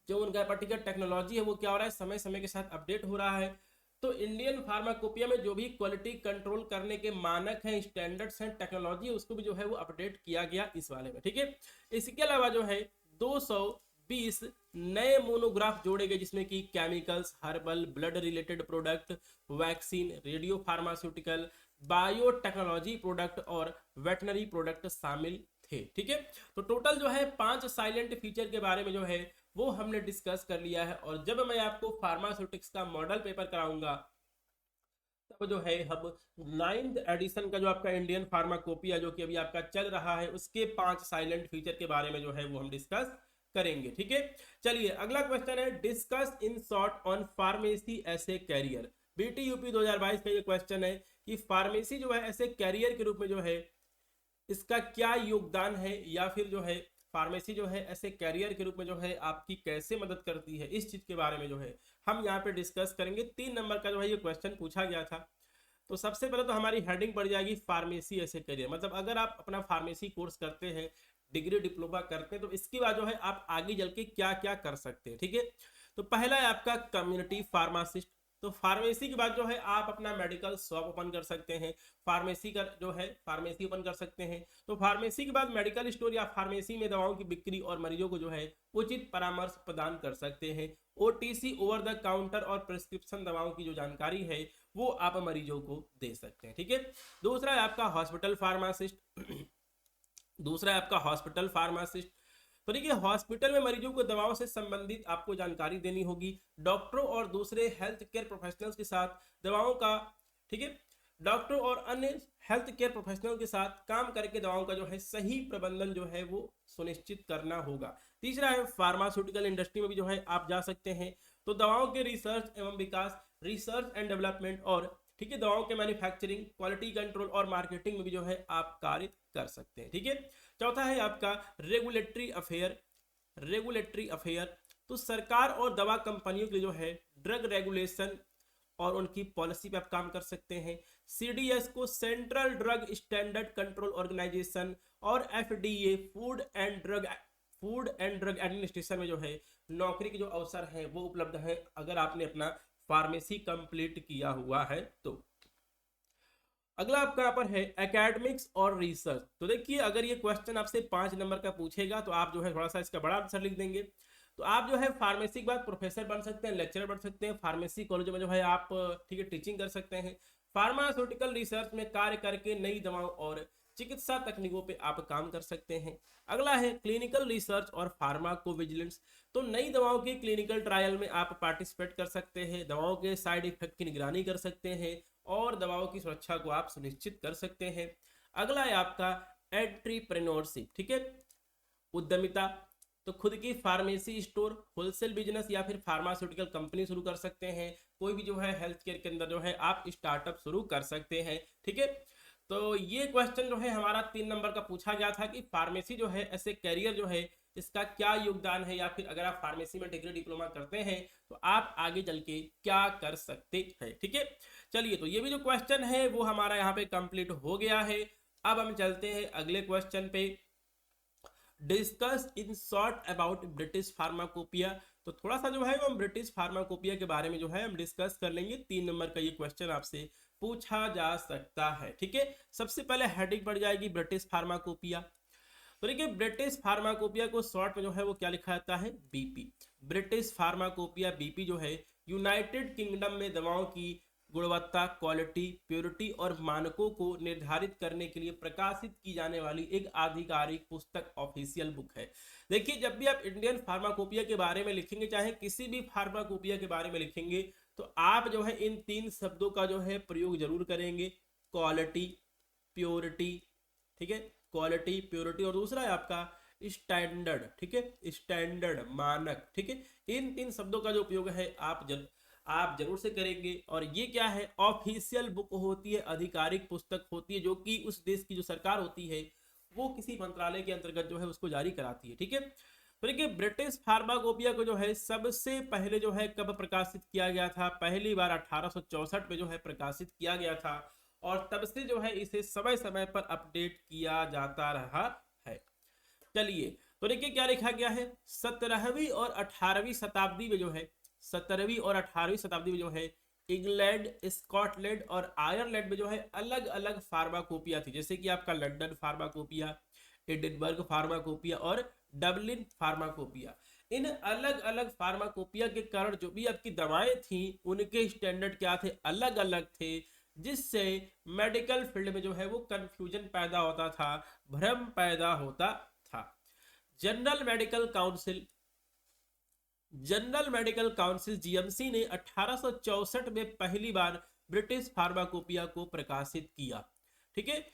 जो उनका यहाँ पर, ठीक है, टेक्नोलॉजी है, वो क्या हो रहा है, समय समय के साथ अपडेट हो रहा है। तो इंडियन फार्माकोपिया में जो भी क्वालिटी कंट्रोल करने के मानक हैं, स्टैंडर्ड्स हैं, टेक्नोलॉजी, उसको भी जो है वो अपडेट किया गया इस वाले में, ठीक है। इसके अलावा जो है 220 नए मोनोग्राफ जोड़े गए, जिसमें कि chemicals, herbal, blood related product, vaccine, radio pharmaceutical, biotechnology product और वेटनरी प्रोडक्ट शामिल थे। ठीक है, तो टोटल जो है 5 साइलेंट फीचर के बारे में जो है वो हमने डिस्कस कर लिया है। और जब मैं आपको फार्मास्यूटिक्स का मॉडल पेपर कराऊंगा तब जो है हम 9th एडिशन का जो आपका इंडियन फार्माकोपिया जो कि अभी आपका चल रहा है उसके 5 साइलेंट फीचर के बारे में जो है वो हम डिस्कस करेंगे। ठीक है, चलिए अगला क्वेश्चन है, discuss in short on pharmacy as a career. BT UP 2022 का ये क्वेश्चन है कि फार्मेसी जो है ऐसे कैरियर के रूप में जो है इसका क्या योगदान है, या फिर जो है फार्मेसी जो है ऐसे कैरियर के रूप में जो है आपकी कैसे मदद करती है, इस चीज के बारे में जो है हम यहाँ पे डिस्कस करेंगे। 3 नंबर का जो है ये क्वेश्चन पूछा गया था। तो सबसे पहले तो हमारी हेडिंग पड़ जाएगी फार्मेसी ऐसे करियर, मतलब अगर आप अपना फार्मेसी कोर्स करते हैं, डिग्री डिप्लोमा करते हैं, तो इसके बाद जो है आप आगे चल के क्या क्या कर सकते हैं। ठीक है, तो पहला है आपका कम्युनिटी फार्मासिस्ट। तो फार्मेसी के बाद जो है आप अपना मेडिकल शॉप ओपन कर सकते हैं, फार्मेसी का जो है फार्मेसी ओपन कर सकते हैं। तो फार्मेसी के बाद मेडिकल स्टोर या फार्मेसी में दवाओं की बिक्री और मरीजों को जो है उचित परामर्श प्रदान कर सकते हैं। ओटीसी ओवर द काउंटर और प्रिस्क्रिप्शन दवाओं की जो जानकारी है वो आप मरीजों को दे सकते हैं। ठीक है, दूसरा है आपका हॉस्पिटल फार्मासिस्ट। दूसरा है आपका हॉस्पिटल फार्मासिस्ट। तो देखिए हॉस्पिटल में मरीजों को दवाओं से संबंधित आपको जानकारी देनी होगी, डॉक्टरों और दूसरे हेल्थ केयर प्रोफेशनल्स के साथ दवाओं का, ठीक है, डॉक्टरों और अन्य हेल्थ केयर प्रोफेशनल के साथ काम करके दवाओं का जो है सही प्रबंधन जो है वो सुनिश्चित करना होगा। तीसरा है फार्मास्यूटिकल इंडस्ट्री में भी जो है आप जा सकते हैं। तो दवाओं के रिसर्च एवं विकास, रिसर्च एंड डेवलपमेंट, और ठीक है दवाओं के मैन्युफैक्चरिंग, क्वालिटी कंट्रोल और मार्केटिंग में भी जो है आप कार्य कर सकते हैं। ठीक है, चौथा है आपका रेगुलेटरी अफेयर। रेगुलेटरी अफेयर तो सरकार और दवा कंपनियों के जो है ड्रग रेगुलेशन और उनकी पॉलिसी पे आप काम कर सकते हैं। सीडीएस को Central Drug Standard Control Organisation और FDA Food and Drug Administration में जो है नौकरी के जो अवसर है वो उपलब्ध है अगर आपने अपना फार्मेसी कंप्लीट किया हुआ है तो। अगला आपका यहाँ पर है एकेडमिक्स और रिसर्च। तो देखिए अगर ये क्वेश्चन आपसे 5 नंबर का पूछेगा तो आप जो है थोड़ा सा इसका बड़ा आंसर लिख देंगे। तो आप जो है फार्मेसी के बाद प्रोफेसर बन सकते हैं, लेक्चरर बन सकते हैं, फार्मेसी कॉलेज में जो है आप ठीक है टीचिंग कर सकते हैं। फार्मास्यूटिकल रिसर्च में कार्य करके नई दवाओं और चिकित्सा तकनीकों पे आप काम कर सकते हैं। अगला है क्लिनिकल रिसर्च और फार्माकोविजिलेंस। तो नई दवाओं के क्लिनिकल ट्रायल में आप पार्टिसिपेट कर सकते हैं, दवाओं के साइड इफेक्ट की निगरानी कर सकते हैं और दवाओं की सुरक्षा को आप सुनिश्चित कर सकते हैं। अगला है आपका एंटरप्रेन्योरशिप, ठीक है, उद्यमिता। तो खुद की फार्मेसी स्टोर, होलसेल बिजनेस या फिर फार्मास्यूटिकल कंपनी शुरू कर सकते हैं। कोई भी जो है हेल्थ केयर के अंदर जो है आप स्टार्टअप शुरू कर सकते हैं। ठीक है, तो ये क्वेश्चन जो है हमारा 3 नंबर का पूछा गया था कि फार्मेसी जो है ऐसे कैरियर जो है इसका क्या योगदान है, या फिर अगर आप फार्मेसी में डिग्री डिप्लोमा करते हैं तो आप आगे चल के क्या कर सकते हैं। ठीक है, चलिए तो ये भी जो क्वेश्चन है वो हमारा यहाँ पे कंप्लीट हो गया है। अब हम चलते हैं अगले क्वेश्चन पे, discuss in short about British pharmacopoeia. तो थोड़ा सा जो है हम ब्रिटिश फार्माकोपिया के बारे में जो है हम डिस्कस कर लेंगे। 3 नंबर का ये क्वेश्चन आपसे पूछा जा सकता है। ठीक है, सबसे पहले हेडिंग पड़ जाएगी ब्रिटिश फार्माकोपिया। तो देखिए ब्रिटिश फार्माकोपिया को शॉर्ट में जो है वो क्या लिखा जाता है, बीपी। ब्रिटिश फार्माकोपिया बीपी जो है यूनाइटेड किंगडम में दवाओं की गुणवत्ता, क्वालिटी, प्योरिटी और मानकों को निर्धारित करने के लिए प्रकाशित की जाने वाली एक आधिकारिक पुस्तक, ऑफिशियल बुक है। देखिए जब भी आप इंडियन फार्माकोपिया के बारे में लिखेंगे, चाहे किसी भी फार्माकोपिया के बारे में लिखेंगे, तो आप जो है इन 3 शब्दों का जो है प्रयोग जरूर करेंगे, क्वालिटी, प्योरिटी, ठीक है, क्वालिटी, प्योरिटी, और दूसरा है आपका स्टैंडर्ड, ठीक है, स्टैंडर्ड, मानक। ठीक है, इन 3 शब्दों का जो उपयोग है आप जरूर से करेंगे। और ये क्या है, ऑफिशियल बुक होती है, आधिकारिक पुस्तक होती है जो कि उस देश की जो सरकार होती है वो किसी मंत्रालय के अंतर्गत जो है उसको जारी कराती है। ठीक है, तो देखिए ब्रिटिश फार्माकोपिया को जो है सबसे पहले जो है कब प्रकाशित किया गया था, पहली बार 1864 में जो है प्रकाशित किया गया था, और तब से जो है इसे समय समय पर अपडेट किया जाता रहा है। चलिए तो देखिए क्या लिखा गया है, 17वीं और 18वीं शताब्दी में जो है 17वीं और 18वीं शताब्दी में जो है इंग्लैंड, स्कॉटलैंड और आयरलैंड में जो है अलग अलग फार्माकोपिया थी, जैसे कि आपका लंदन फार्माकोपिया, एडिनबर्ग फार्माकोपिया और डबलिन फार्माकोपिया। इन अलग अलग फार्माकोपिया के कारण जो भी आपकी दवाएं थी उनके स्टैंडर्ड क्या थे, अलग अलग थे। जिससे मेडिकल फील्ड में जो है वो कंफ्यूजन पैदा होता था, भ्रम पैदा होता था। जनरल मेडिकल काउंसिल जीएमसी ने 1864 में पहली बार ब्रिटिश फार्माकोपिया को प्रकाशित किया। ठीक है,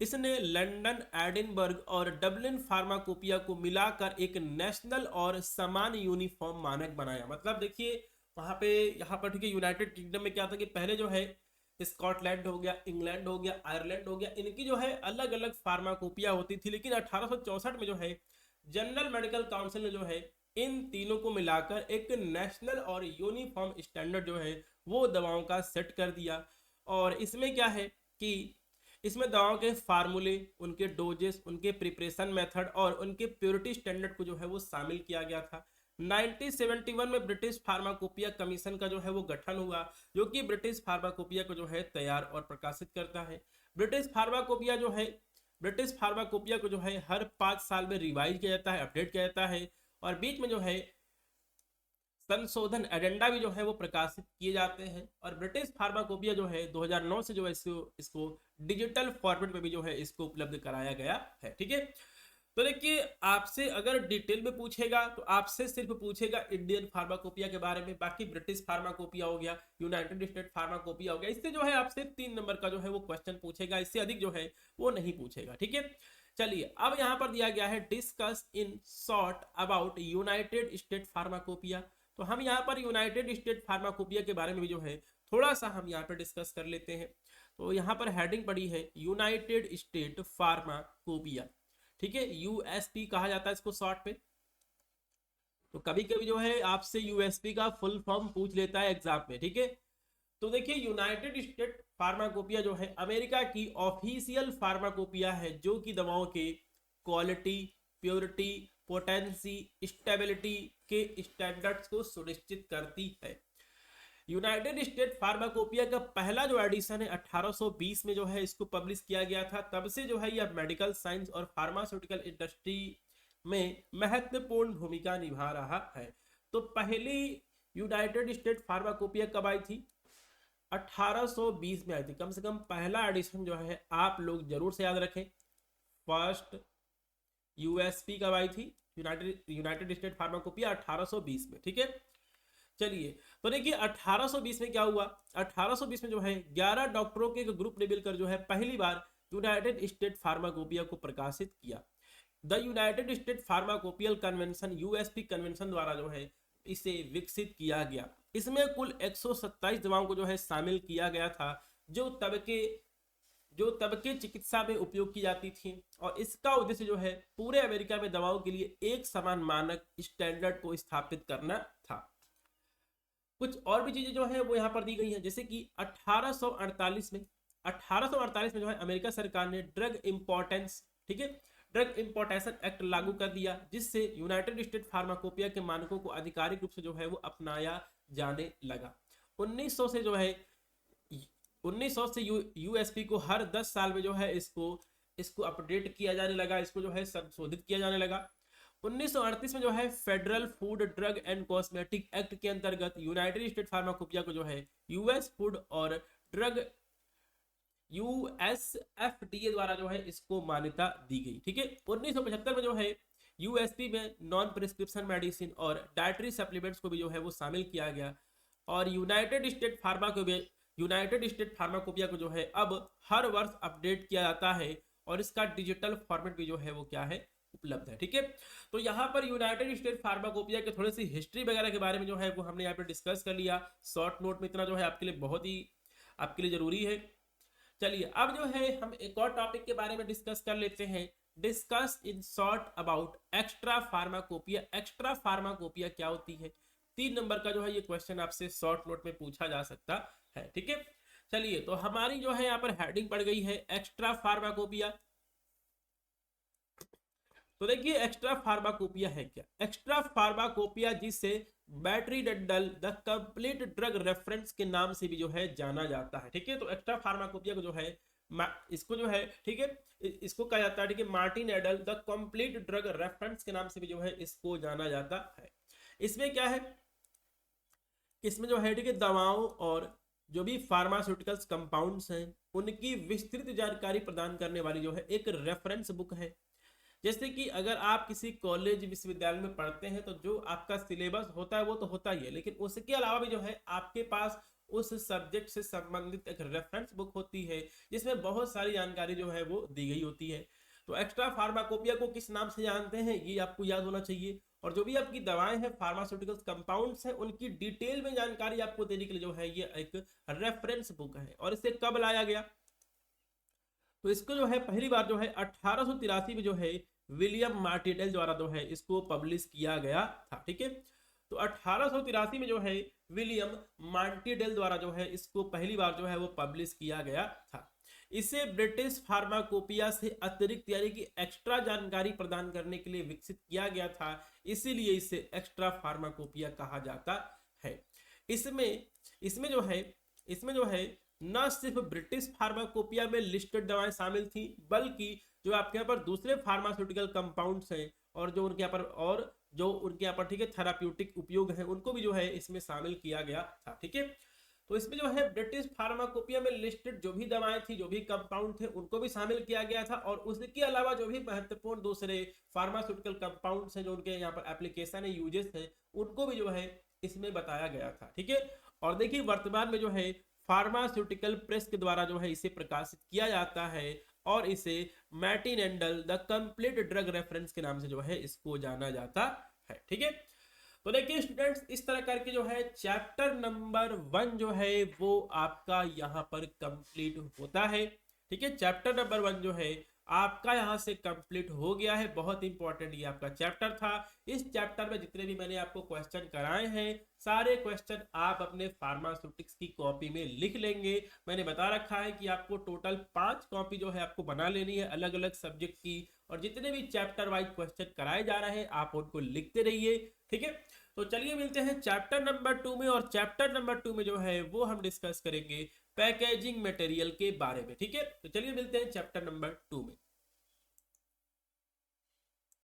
इसने लंदन, एडिनबर्ग और डबलिन फार्माकोपिया को मिलाकर एक नेशनल और समान यूनिफॉर्म मानक बनाया। मतलब देखिए यहाँ पर ठीक है, यूनाइटेड किंगडम में क्या था कि पहले जो है स्कॉटलैंड हो गया, इंग्लैंड हो गया, आयरलैंड हो गया, इनकी जो है अलग अलग फार्माकोपिया होती थी। लेकिन 1864 में जो है जनरल मेडिकल काउंसिल ने जो है इन तीनों को मिलाकर एक नेशनल और यूनिफॉर्म स्टैंडर्ड जो है वो दवाओं का सेट कर दिया। और इसमें क्या है कि इसमें दवाओं के फार्मूले, उनके डोजेस, उनके प्रिपरेशन मेथड और उनके प्योरिटी स्टैंडर्ड को जो है वो शामिल किया गया था। 1971 में ब्रिटिश फार्माकोपिया कमीशन का जो है वो गठन हुआ, जो कि ब्रिटिश फार्माकोपिया को जो है तैयार और प्रकाशित करता है। ब्रिटिश फार्माकोपिया को जो है हर 5 साल में रिवाइज किया जाता है, अपडेट किया जाता है, और बीच में जो है संशोधन एजेंडा भी जो है वो प्रकाशित किए जाते हैं। और ब्रिटिश फार्माकोपिया जो है 2009 से जो है इसको डिजिटल फॉर्मेट में भी जो है इसको उपलब्ध कराया गया है। ठीक है, तो देखिए आपसे अगर डिटेल में पूछेगा तो आपसे सिर्फ पूछेगा इंडियन फार्माकोपिया के बारे में, बाकी ब्रिटिश फार्माकोपिया हो गया, यूनाइटेड स्टेट फार्माकोपिया हो गया, इससे जो है आपसे 3 नंबर का जो है वो क्वेश्चन पूछेगा, इससे अधिक जो है वो नहीं पूछेगा। ठीक है, चलिए अब यहाँ पर दिया गया है discuss in short about United state pharmacopoeia. तो हम यहाँ पर यूनाइटेड स्टेट फार्माकोपिया के बारे में भी जो है थोड़ा सा हम यहाँ पर डिस्कस कर लेते हैं। तो यहाँ पर हेडिंग पड़ी है यूनाइटेड स्टेट फार्माकोपिया। ठीक है, यूएसपी कहा जाता है इसको शॉर्ट पे। तो कभी कभी जो है आपसे यूएसपी का फुल फॉर्म पूछ लेता है एग्जाम में। ठीक है, तो देखिए यूनाइटेड स्टेट फार्माकोपिया जो है अमेरिका की ऑफिशियल फार्माकोपिया है, जो कि दवाओं के क्वालिटी, प्योरिटी, पोटेंसी, स्टेबिलिटी के स्टैंडर्ड्स को सुनिश्चित करती है। यूनाइटेड स्टेट फार्माकोपिया का पहला जो एडिशन है 1820 में जो है इसको पब्लिश किया गया था। तब से जो है यह मेडिकल साइंस और फार्मास्यूटिकल इंडस्ट्री में महत्वपूर्ण भूमिका निभा रहा है। तो पहली यूनाइटेड स्टेट फार्माकोपिया कब आई थी? 1820 में आई थी। कम से कम पहला एडिशन जो है आप लोग जरूर से याद रखें। फर्स्ट यूएसपी कब आई थी? यूनाइटेड स्टेट फार्माकोपिया 1820 में। ठीक है, चलिए तो देखिए 1820 में क्या हुआ। 1820 में जो है 11 डॉक्टरों के एक ग्रुप ने मिलकर जो है पहली बार यूनाइटेड स्टेट फार्माकोपिया को प्रकाशित किया। The United state pharmacopoeial convention, USP convention द्वारा जो है इसे विकसित किया गया। इसमें कुल 127 दवाओं को जो है शामिल किया गया था, जो तब के चिकित्सा में उपयोग की जाती थी। और इसका उद्देश्य जो है पूरे अमेरिका में दवाओं के लिए एक समान मानक स्टैंडर्ड को स्थापित करना था। कुछ और भी चीजें जो है वो यहाँ पर दी गई हैं, जैसे कि 1848 में जो है अमेरिका सरकार ने ड्रग इंपॉर्टेंस, ठीक है, ड्रग इंपोर्टेशन एक्ट लागू कर दिया, जिससे यूनाइटेड स्टेट फार्माकोपिया के मानकों को आधिकारिक रूप से जो है वो अपनाया जाने लगा। 1900 से यूएसपी को हर 10 साल में जो है इसको अपडेट किया जाने लगा, इसको जो है संशोधित किया जाने लगा। 1938 में जो है federal food drug and cosmetic act के अंतर्गत यूनाइटेड स्टेट फार्माकोपिया को जो है यूएस फूड और ड्रग यूएसएफडीए द्वारा जो है इसको मान्यता दी गई। ठीक है, 1975 में जो है यूएसपी में नॉन प्रिस्क्रिप्शन मेडिसिन और डाइटरी सप्लीमेंट्स को भी जो है वो शामिल किया गया। और यूनाइटेड स्टेट फार्माकोपिया को जो है अब हर वर्ष अपडेट किया जाता है और इसका डिजिटल फॉर्मेट भी जो है वो क्या है, उपलब्ध है। ठीक है, तो यहाँ पर यूनाइटेड स्टेट फार्माकोपिया के थोड़ी सी हिस्ट्री वगैरह के बारे में जो है वो हमने यहाँ पे डिस्कस कर लिया। शॉर्ट नोट में इतना जो है आपके लिए बहुत ही आपके लिए जरूरी है। चलिए अब जो है हम एक और टॉपिक के बारे में डिस्कस कर लेते हैं। Discuss in short about extra pharmacopoeia. Extra pharmacopoeia क्या होती है? 3 नंबर का जो है ये क्वेश्चन आपसे शॉर्ट नोट में पूछा जा सकता है। ठीक है, चलिए तो हमारी जो है यहाँ पर हेडिंग पड़ गई है एक्स्ट्रा फार्माकोपिया। तो देखिए एक्स्ट्रा फार्माकोपिया है क्या? एक्स्ट्रा फार्माकोपिया जिसे Martindale the complete drug reference के नाम से भी जो है जाना जाता है। ठीक है, तो एक्स्ट्रा फार्माकोपिया को जो है इसको जो है, ठीक है, इसको कहा जाता है, ठीक है, मार्टिन एडल द कंप्लीट ड्रग रेफरेंस के नाम से भी जो है इसको जाना जाता है। इसमें क्या है, इसमें जो है, ठीक है, दवाओं और जो भी फार्मास्यूटिकल्स कंपाउंड्स हैं उनकी विस्तृत जानकारी प्रदान करने वाली जो है एक रेफरेंस बुक है। जैसे कि अगर आप किसी कॉलेज विश्वविद्यालय में पढ़ते हैं तो जो आपका सिलेबस होता है वो तो होता ही है, लेकिन उसके अलावा भी जो है आपके पास उस सब्जेक्ट से संबंधित एक रेफरेंस बुक होती है जिसमें बहुत सारी जानकारी जो है वो दी गई होती है। तो एक्स्ट्रा फार्माकोपिया को किस नाम से जानते हैं ये आपको याद होना चाहिए। और जो भी आपकी दवाएं हैं फार्मास्यूटिकल्स कंपाउंड्स हैं उनकी डिटेल में जानकारी आपको देने के लिए जो है ये एक रेफरेंस बुक है। और इसे कब लाया गया, तो इसको जो है पहली बार जो है 1883 में जो है विलियम मार्टिनेल द्वारा जो है इसको पब्लिश किया गया था। ठीक है, तो 1883 में जो है विलियम मार्टिनेल द्वारा जो है इसको पहली बार जो है वो पब्लिश किया गया था। इसे ब्रिटिश फार्माकोपिया से अतिरिक्त यानी कि एक्स्ट्रा जानकारी प्रदान करने के लिए विकसित किया गया था, इसीलिए इसे एक्स्ट्रा फार्माकोपिया कहा जाता है। इसमें इसमें जो है न सिर्फ ब्रिटिश फार्माकोपिया में लिस्टेड दवाएं शामिल थी, बल्कि जो आपके यहाँ पर दूसरे फार्मास्यूटिकल कंपाउंड्स हैं और जो उनके यहाँ पर ठीक है थेराप्यूटिक उपयोग है उनको भी जो है इसमें शामिल किया गया था। ठीक है, तो इसमें जो है ब्रिटिश फार्माकोपिया में लिस्टेड जो भी दवाएं थी, जो भी कंपाउंड थे, उनको भी शामिल किया गया था। और उसके अलावा जो भी महत्वपूर्ण दूसरे फार्मास्यूटिकल कंपाउंड्स हैं जो उनके यहाँ पर एप्लीकेशन है, यूजेस है, उनको भी जो है इसमें बताया गया था। ठीक है, और देखिए वर्तमान में जो है फार्मास्यूटिकल प्रेस के द्वारा जो है इसे प्रकाशित किया जाता है और इसे मैटिनेंडल द कंप्लीट ड्रग रेफरेंस के नाम से जो है इसको जाना जाता है। ठीक है, तो देखिए स्टूडेंट्स इस तरह करके जो है चैप्टर नंबर 1 जो है वो आपका यहाँ पर कंप्लीट होता है। ठीक है, चैप्टर नंबर 1 जो है आपका यहाँ से कंप्लीट हो गया है। बहुत इंपॉर्टेंट ये आपका चैप्टर था। इस चैप्टर में जितने भी मैंने आपको क्वेश्चन कराए हैं सारे क्वेश्चन आप अपने फार्मास्यूटिक्स की कॉपी में लिख लेंगे। मैंने बता रखा है कि आपको टोटल 5 कॉपी जो है आपको बना लेनी है अलग अलग सब्जेक्ट की, और जितने भी चैप्टर वाइज क्वेश्चन कराए जा रहे हैं आप उनको लिखते रहिए। ठीक है, तो चलिए मिलते हैं चैप्टर नंबर 2 में। और चैप्टर नंबर 2 में जो है वो हम डिस्कस करेंगे पैकेजिंग मटेरियल के बारे में। ठीक है, तो चलिए मिलते हैं चैप्टर नंबर 2 में।